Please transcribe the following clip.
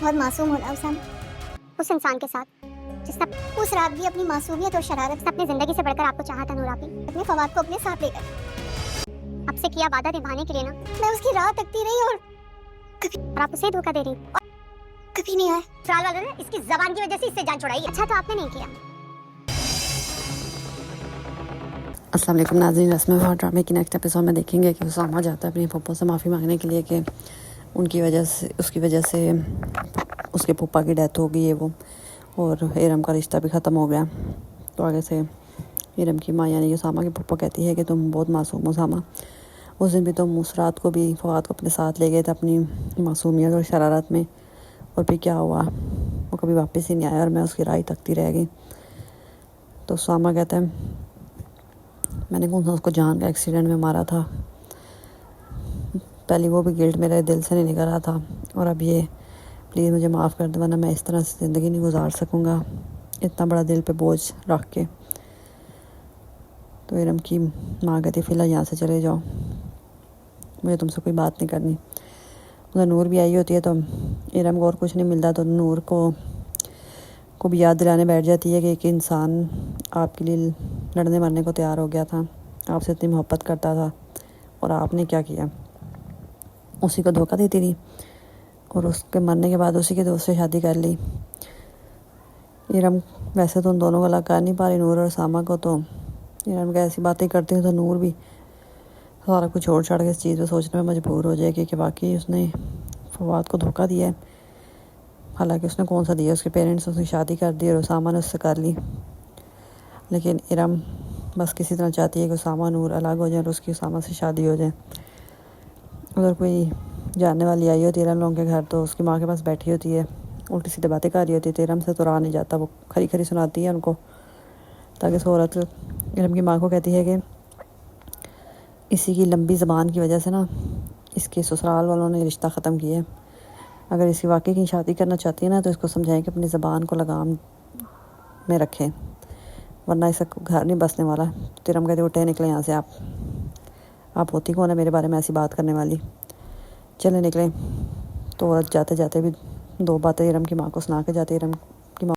बहुत मासूम होना उसामा, उस इंसान के साथ जिसने उस रात भी अपनी मासूमियत और शरारत से अपनी जिंदगी से बढ़कर आपको चाहा था नूर आपी। अपने फवाद को अपने साथ लेकर आपसे किया वादा निभाने के लिए ना मैं उसकी राह तकती रही और आप उसे धोखा दे रही और कभी नहीं आए। ससुराल वालों ने इसकी जबान की वजह से इससे जान छुड़ाई। अच्छा तो आपने नहीं किया। अस्सलाम वालेकुम नाज़रीन, रस्म वफ़ा ड्रामे की नेक्स्ट एपिसोड में देखेंगे कि उसामा जाता है अपनी पप्पो से माफ़ी मांगने के लिए कि उसकी वजह से उसके पप्पा की डेथ हो गई है वो, और इरम का रिश्ता भी ख़त्म हो गया। तो आगे से इरम की माँ यानी उसामा के पप्पा कहती है कि तुम बहुत मासूम हो उसामा, उस दिन भी तुम उस रात को भी फवाद को अपने साथ ले गए थे अपनी मासूमियत और शरारत में, और फिर क्या हुआ, वो कभी वापस ही नहीं आया और मैं उसकी राह तकती रह गई। तो उसामा कहता है मैंने कौन सा उसको जान का एक्सीडेंट में मारा था, पहले वो भी गिल्ट मेरे दिल से नहीं निकल रहा था, और अब ये प्लीज़ मुझे माफ़ कर दो वरना मैं इस तरह से ज़िंदगी नहीं गुजार सकूँगा इतना बड़ा दिल पे बोझ रख के। तो इरम की माँ कहती फ़िलहाल यहाँ से चले जाओ, मुझे तुमसे कोई बात नहीं करनी। उधर नूर भी आई होती है तो इरम को और कुछ नहीं मिलता, तो नूर को भी याद दिलाने बैठ जाती है कि एक इंसान आपके लिए लड़ने मरने को तैयार हो गया था, आपसे इतनी मोहब्बत करता था और आपने क्या किया, उसी को धोखा देती रही और उसके मरने के बाद उसी के दोस्त से शादी कर ली। इरम वैसे तो उन दोनों को अलग कर नहीं पा रही नूर और उसामा को, तो इरम का ऐसी बातें करती हूँ तो नूर भी सारा कुछ छोड़ छाड़ के इस चीज़ को सोचने में मजबूर हो जाएगी कि वाकई उसने फवाद को धोखा दिया है। हालांकि उसने कौन सा दिया, उसके पेरेंट्स उसकी शादी कर दी और उसामा ने उससे कर ली, लेकिन इरम बस किसी तरह चाहती है कि उसामा नूर अलग हो जाए और उसकी उसामा से शादी हो जाए। अगर कोई जानने वाली आई होती है इरम लोगों के घर तो उसकी माँ के पास बैठी होती है, उल्टी सीधे बातें कर रही होती है, तो इरम से तो रहा नहीं जाता, वो खरी खरी सुनाती है उनको, ताकि औरत इरम की माँ को कहती है कि इसी की लंबी ज़बान की वजह से ना इसके ससुराल वालों ने रिश्ता ख़त्म किया है। अगर इसकी वाकई की शादी करना चाहती है ना तो इसको समझाएं कि अपनी ज़बान को लगाम में रखें, वरना इसका घर नहीं बसने वाला। तो इरम कहते उठे निकले यहाँ से, आप होती कौन है मेरे बारे में ऐसी बात करने वाली, चले निकले। तो औरत जाते जाते भी दो बातें इरम की माँ को सुना के जाती है। इरम